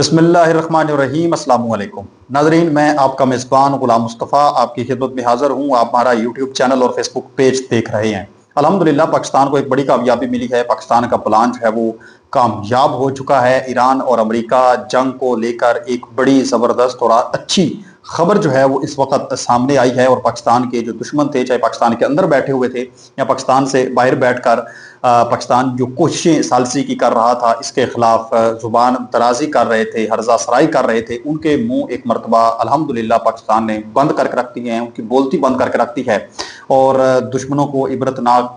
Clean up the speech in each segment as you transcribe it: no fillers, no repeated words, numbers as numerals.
बिस्मिल्लाहिर्रहमानिर्रहीम। अस्सलाम वालेकुम नाज़रीन, मैं आपका मेज़बान गुलाम मुस्तफ़ा आपकी खिदमत में हाज़िर हूँ। आप हमारा यूट्यूब चैनल और फेसबुक पेज देख रहे हैं। अल्हम्दुलिल्लाह पाकिस्तान को एक बड़ी कामयाबी मिली है। पाकिस्तान का प्लान जो है वो कामयाब हो चुका है। ईरान और अमेरिका जंग को लेकर एक बड़ी ज़बरदस्त और अच्छी खबर जो है वो इस वक्त सामने आई है। और पाकिस्तान के जो दुश्मन थे, चाहे पाकिस्तान के अंदर बैठे हुए थे या पाकिस्तान से बाहर बैठकर पाकिस्तान जो कोशिशें सालसी की कर रहा था, इसके खिलाफ जुबान दराजी कर रहे थे, हर्जा सराई कर रहे थे, उनके मुंह एक मरतबा अल्हम्दुलिल्लाह पाकिस्तान ने बंद करके रख दी है, उनकी बोलती बंद करके रखती है। और दुश्मनों को इबरतनाक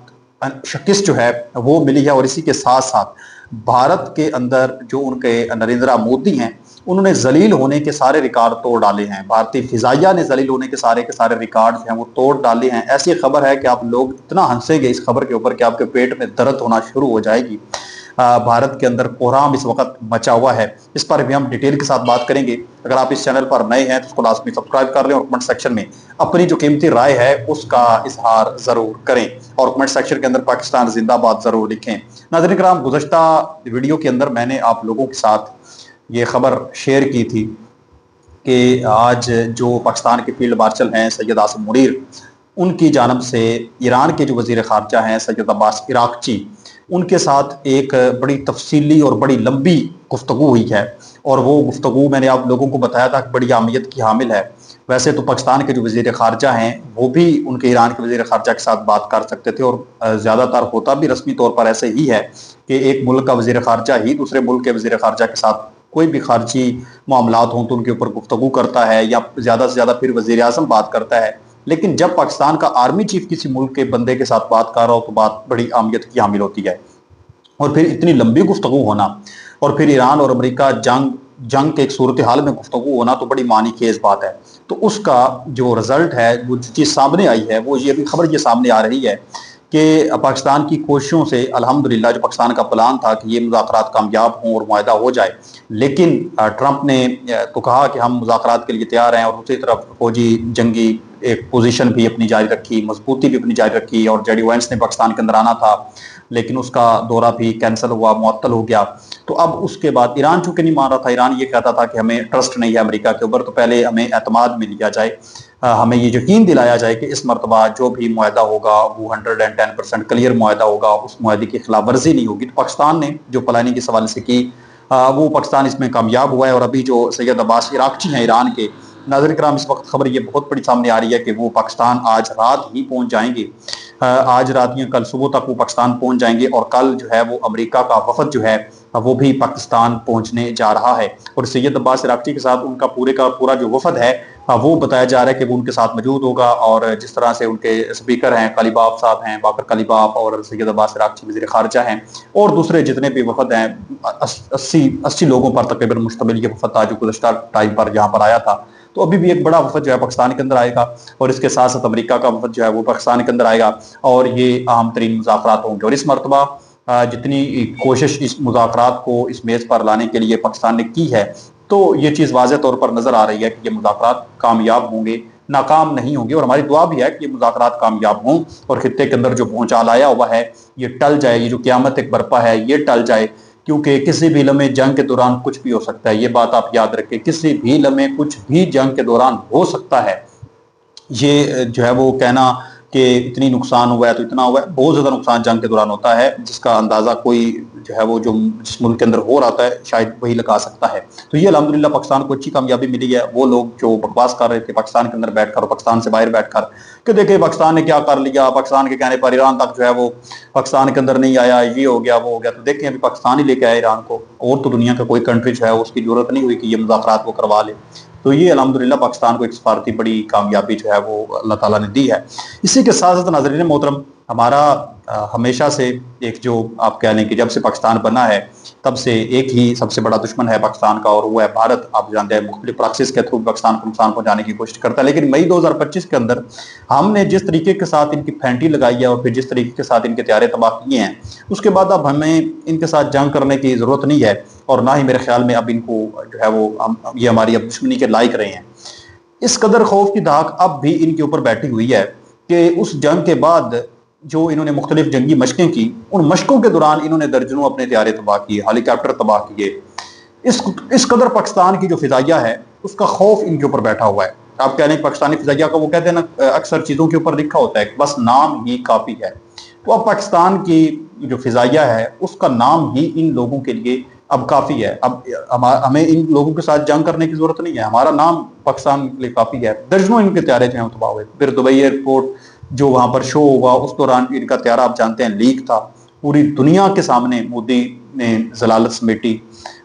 शिकस्त जो है वो मिली है। और इसी के साथ साथ भारत के अंदर जो उनके नरेंद्र मोदी हैं, उन्होंने जलील होने के सारे रिकॉर्ड तोड़ डाले हैं। भारतीय फिजाइया ने जलील होने के सारे रिकॉर्ड हैं वो तोड़ डाले हैं। ऐसी खबर है कि आप लोग इतना हंसेंगे इस खबर के ऊपर कि आपके पेट में दर्द होना शुरू हो जाएगी। भारत के अंदर कोहराम इस वक्त मचा हुआ है। इस पर भी हम डिटेल के साथ बात करेंगे। अगर आप इस चैनल पर नए हैं तो उसको लाजमी सब्सक्राइब कर लें और कमेंट सेक्शन में अपनी जो कीमती राय है उसका इजहार जरूर करें और कमेंट सेक्शन के अंदर पाकिस्तान जिंदाबाद जरूर लिखें। नाज़रीन कराम, गुज़श्ता वीडियो के अंदर मैंने आप लोगों के साथ ये खबर शेयर की थी कि आज जो पाकिस्तान के फील्ड मार्शल हैं सैयद आसिम मुनीर, उनकी जानब से ईरान के जो वज़ीर ख़ारजा हैं सैयद अब्बास इराक़ची, उनके साथ एक बड़ी तफसीली और बड़ी लंबी गुफ्तगू हुई है। और वो गुफ्तगू मैंने आप लोगों को बताया था कि बड़ी अहमियत की हामिल है। वैसे तो पाकिस्तान के जो वज़ीर ख़ारजा हैं वो भी उनके ईरान के वज़ीर ख़ारजा के साथ बात कर सकते थे, और ज़्यादातर होता भी रस्मी तौर पर ऐसे ही है कि एक मुल्क का वज़ीर ख़ारजा ही दूसरे मुल्क के वज़ीर ख़ारजा के साथ कोई भी खारजी मामलात हों तो उनके ऊपर गुफ्तगू करता है, या ज़्यादा से ज़्यादा फिर वज़ीर आज़म बात करता है। लेकिन जब पाकिस्तान का आर्मी चीफ किसी मुल्क के बंदे के साथ बात कर रहा हो तो बात बड़ी अहमियत की हामिल होती है। और फिर इतनी लंबी गुफ्तगू होना और फिर ईरान और अमेरिका जंग के एक सूरत हाल में गुफ्तगू होना तो बड़ी मानी खेज बात है। तो उसका जो रिजल्ट है, वो चीज़ सामने आई है, वो ये भी खबर ये सामने आ रही है कि पाकिस्तान की कोशिशों से अल्हम्दुलिल्लाह जो पाकिस्तान का प्लान था कि ये मुज़ाकरात कामयाब हों और मुआहदा हो जाए, लेकिन ट्रंप ने तो कहा कि हम मुज़ाकरात के लिए तैयार हैं, और दूसरी तरफ फौजी जंगी एक पोजीशन भी अपनी जारी रखी, मजबूती भी अपनी जारी रखी। और जेडी वेंस ने पाकिस्तान के अंदर आना था, लेकिन उसका दौरा भी कैंसिल हुआ, मुअत्तल हो गया। तो अब उसके बाद ईरान चूंकि नहीं मान रहा था, ईरान ये कहता था कि हमें ट्रस्ट नहीं है अमेरिका के ऊपर, तो पहले हमें एतमाद में लिया जाए, हमें ये यकीन दिलाया जाए कि इस मरतबा जो भी मुआहदा होगा वो 110% क्लियर मुआहदा होगा, उस मुआहदे की खिलाफ वर्जी नहीं होगी। तो पाकिस्तान ने जो प्लानिंग इस हवाले से की, वो पाकिस्तान इसमें कामयाब हुआ है। और अभी जो सैयद अब्बास इराक़ची हैं ईरान के, नाज़रीन कराम, इस वक्त खबर ये बहुत बड़ी सामने आ रही है कि वो पाकिस्तान आज रात ही पहुंच जाएंगे। आज रात या कल सुबह तक वो पाकिस्तान पहुंच जाएंगे, और कल जो है वो अमेरिका का वफद जो है वो भी पाकिस्तान पहुंचने जा रहा है। और सैयद अब्बास इराक़ची के साथ उनका पूरे का पूरा जो वफद है वो बताया जा रहा है कि वो उनके साथ मौजूद होगा। और जिस तरह से उनके स्पीकर हैं कलीबाफ साहब हैं, बाकर कलीबाफ, और सैयद अब्बास इराक़ची वज़ीर ख़ारजा हैं, और दूसरे जितने भी वफद हैं, 80 लोगों पर तकरीबन मुश्तमिल ये वफद था जो गुज़श्ता टाइम पर यहाँ पर आया था। तो अभी भी एक बड़ा वफद जो है पाकिस्तान के अंदर आएगा, और इसके साथ साथ अमेरिका का वफद जो है वो पाकिस्तान के अंदर आएगा, और ये अहम तरीन मुज़ाकरात होंगे। और इस मरतबा जितनी कोशिश इस मुज़ाकरात को इस मेज़ पर लाने के लिए पाकिस्तान ने की है, तो ये चीज़ वाज़ेह तौर पर नज़र आ रही है कि ये मुज़ाकरात कामयाब होंगे, नाकाम नहीं होंगे। और हमारी दुआ भी है कि ये मुज़ाकरात कामयाब हों और खित्ते के अंदर जो भूचाल आया हुआ है ये टल जाए, ये जो क़यामत एक बरपा है ये टल जाए। क्योंकि किसी भी लम्हे जंग के दौरान कुछ भी हो सकता है, ये बात आप याद रखें, किसी भी लम्हे कुछ भी जंग के दौरान हो सकता है। ये जो है वो कहना कि इतनी नुकसान हुआ है तो इतना हुआ है, बहुत ज़्यादा नुकसान जंग के दौरान होता है, जिसका अंदाज़ा कोई जो है वो जो जिस मुल्क के अंदर हो रहा है शायद वही लगा सकता है। तो ये अल्हम्दुलिल्लाह पाकिस्तान को अच्छी कामयाबी मिली है। वो लोग जो बकवास कर रहे थे पाकिस्तान के अंदर बैठकर और पाकिस्तान से बाहर बैठकर कि देखिए पाकिस्तान ने क्या कर लिया, पाकिस्तान के कहने पर ईरान तक जो है वो पाकिस्तान के अंदर नहीं आया, ये हो गया वो हो गया, तो देखें अभी पाकिस्तान ही लेके आया ईरान को, और तो दुनिया का कोई कंट्री जो है उसकी जरूरत नहीं हुई कि ये मुज़ाकरात वो करवा ले। तो ये अल्हम्दुलिल्लाह पाकिस्तान को एक सफारती बड़ी कामयाबी जो है वो अल्लाह ताला ने दी है। इसी के साथ साथ नाज़रीन मोहतरम, हमारा हमेशा से एक जो आप कह लें कि जब से पाकिस्तान बना है तब से एक ही सबसे बड़ा दुश्मन है पाकिस्तान का, और वो है भारत। आप जानते हैं मुख्तलिफ प्रॉक्सीज के थ्रू पाकिस्तान को नुकसान पहुंचाने की कोशिश करता है, लेकिन मई 2025 के अंदर हमने जिस तरीके के साथ इनकी फैंटी लगाई है और फिर जिस तरीके के साथ इनके तैयारे तबाह किए हैं, उसके बाद अब हमें इनके साथ जंग करने की ज़रूरत नहीं है, और ना ही मेरे ख्याल में अब इनको जो है वो ये हमारी अब दुश्मनी के लायक रहे हैं। इस कदर खौफ की धाक अब भी इनके ऊपर बैठी हुई है कि उस जंग के बाद जो इन्होंने मुख्तलिफ जंगी मशकें की, उन मशकों के दौरान इन्होंने दर्जनों अपने तैयारे तबाह किए, हेलीकॉप्टर तबाह किए, اس قدر پاکستان کی جو فضائیہ ہے اس کا خوف ان کے اوپر بیٹھا ہوا ہے. آپ کہہ رہے ہیں پاکستانی فضائیہ کا، وہ کہتے ہیں نا اکثر چیزوں کے اوپر لکھا ہوتا ہے کہ بس نام ہی کافی ہے. تو اب پاکستان کی جو فضائیہ ہے اس کا نام ہی ان لوگوں کے لیے اب کافی ہے. اب ہمیں ان لوگوں کے ساتھ جنگ کرنے کی ضرورت نہیں ہے، ہمارا نام پاکستان کے لیے کافی ہے. درجنوں ان کے طیارے جو ہیں تباہ ہوئے. پھر دبئی ایئرپورٹ جو وہاں پر شو ہوا اس دوران ان کا طیارہ آپ جانتے ہیں لیک تھا. پوری دنیا کے سامنے مودی نے ضلالت سمیٹی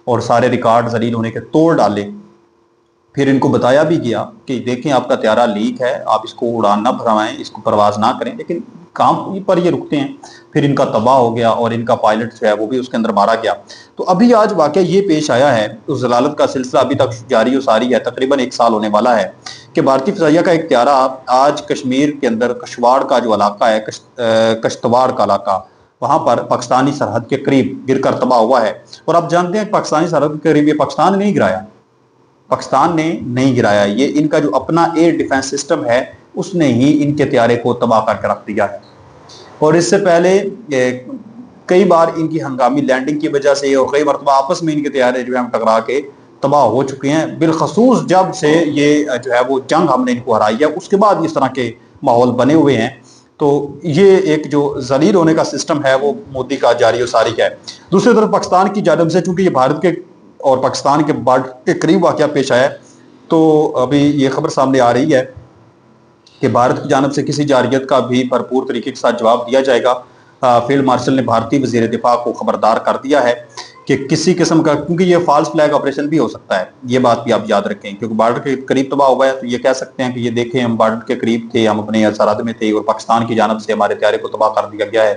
اور سارے ریکارڈ ذلیل ہونے کے توڑ ڈالے. پھر ان کو بتایا بھی گیا کہ دیکھیں آپ کا طیارہ لیک ہے، آپ اس کو اڑان نہ بھروائیں، اس کو پرواز نہ کریں، لیکن کام پر یہ رکتے ہیں. پھر ان کا تباہ ہو گیا اور ان کا پائلٹ جو ہے وہ بھی اس کے اندر مارا گیا. تو ابھی آج واقعہ یہ پیش آیا ہے، اس ضلالت کا سلسلہ ابھی تک جاری و ساری ہے، تقریباً 1 سال ہونے والا ہے کہ بھارتی فضائیہ کا ایک طیارہ آج کشمیر کے اندر کشواڑ کا جو علاقہ ہے، کشتواڑ کا علاقہ، وہاں پر پاکستانی سرحد کے قریب گر کر تباہ ہوا ہے. اور آپ جانتے ہیں پاکستانی سرحد کے قریب یہ پاکستان نہیں گرایا، پاکستان نے نہیں گرایا، یہ ان کا جو اپنا ایئر ڈیفنس سسٹم ہے اس نے ہی ان کے طیارے کو تباہ کر کے رکھ دیا ہے. اور اس سے پہلے کئی بار ان کی ہنگامی لینڈنگ کی وجہ سے اور کئی مرتبہ آپس میں ان کے طیارے جو ہے ٹکرا کے تباہ ہو چکے ہیں. بالخصوص جب سے یہ جو ہے وہ جنگ ہم نے ان کو ہرائی ہے اس کے بعد اس طرح کے ماحول بنے ہوئے ہیں. تو یہ ایک جو ذلیل ہونے کا سسٹم ہے وہ مودی کا جاری و ساری ہے. دوسری طرف پاکستان کی جانب سے چونکہ یہ بھارت کے اور پاکستان کے بارڈر کے قریب واقعہ پیش آیا ہے، تو ابھی یہ خبر سامنے آ رہی ہے کہ بھارت کی جانب سے کسی جارحیت کا بھی بھرپور طریقے کے ساتھ جواب دیا جائے گا. فیلڈ مارشل نے بھارتی وزیر دفاع کو خبردار کر دیا ہے کہ کسی قسم کا، کیونکہ یہ فالس فلیگ آپریشن بھی ہو سکتا ہے، یہ بات بھی آپ یاد رکھیں، کیونکہ بارڈر کے قریب تباہ ہوا ہے تو یہ کہہ سکتے ہیں کہ یہ دیکھیں ہم بارڈر کے قریب تھے، ہم اپنے سرحد میں تھے اور پاکستان کی جانب سے ہمارے طیارے کو تباہ کر دیا گیا ہے،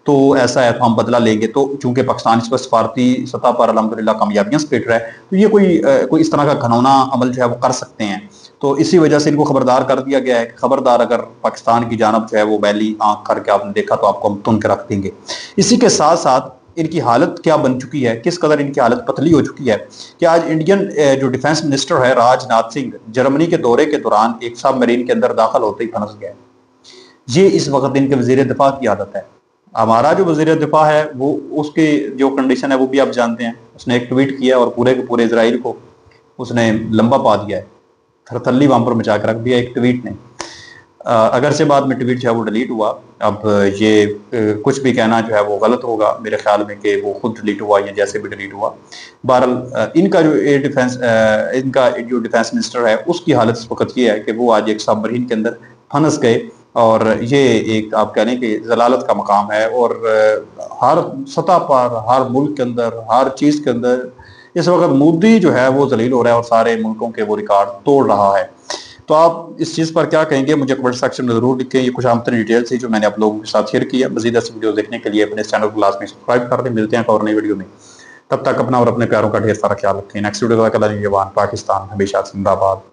تو ایسا ہے تو ہم بدلہ لیں گے. تو چونکہ پاکستان اس پر سفارتی سطح پر الحمدللہ کامیابیاں سمیٹ رہا ہے، تو یہ کوئی اس طرح کا گھنونا عمل جو ہے وہ کر سکتے ہیں. تو اسی وجہ سے ان کو خبردار کر دیا گیا ہے کہ خبردار اگر پاکستان کی جانب جو ہے وہ بیلی آنکھ کر کے آپ نے دیکھا تو آپ کو ہم تن کے رکھ دیں گے. اسی کے ساتھ ساتھ ان کی حالت کیا بن چکی ہے، کس قدر ان کی حالت پتلی ہو چکی ہے کہ آج انڈین جو ڈیفنس منسٹر ہے راج ناتھ سنگھ، جرمنی کے دورے کے دوران ایک سب مرین کے اندر داخل ہوتے ہی پھنس گئے. یہ اس وقت ان کے وزیر دفاع کی عادت ہے. ہمارا جو وزیر دفاع ہے وہ اس کی جو کنڈیشن ہے وہ بھی آپ جانتے ہیں، اس نے ایک ٹویٹ کیا اور پورے کے پورے اسرائیل کو اس نے لمبا پا دیا ہے، تھرتھلی وہاں پر مچا کے رکھ دیا ایک ٹویٹ نے. اگر سے بعد میں ٹویٹ جو ہے وہ ڈیلیٹ ہوا. اب یہ کچھ بھی کہنا جو ہے وہ غلط ہوگا میرے خیال میں کہ وہ خود ڈیلیٹ ہوا یا جیسے بھی ڈیلیٹ ہوا. بہرحال ان کا جو ڈیفنس منسٹر ہے اس کی حالت اس وقت یہ ہے کہ وہ آج ایک سب مرین کے اندر پھنس گئے. اور یہ ایک آپ کہہ لیں کہ ضلالت کا مقام ہے، اور ہر سطح پر، ہر ملک کے اندر، ہر چیز کے اندر اس وقت مودی جو ہے وہ ذلیل ہو رہا ہے اور سارے ملکوں کے وہ ریکارڈ توڑ رہا ہے. تو آپ اس چیز پر کیا کہیں گے مجھے کمنٹ سیکشن میں ضرور لکھیں. یہ کچھ اہم ترین ڈیٹیل تھی جو میں نے آپ لوگوں کے ساتھ شیئر کی ہے. مزید ایسی ویڈیوز دیکھنے کے لیے اپنے چینل کو لازمی سبسکرائب کر دیں. ملتے ہیں اور نئی ویڈیو میں، تب تک اپنا اور اپنے پیاروں کا ڈھیر سارا خیال رکھیں. نیکسٹ ویڈیو تک اللہ نگہبان. پاکستان ہمیشہ زندہ باد.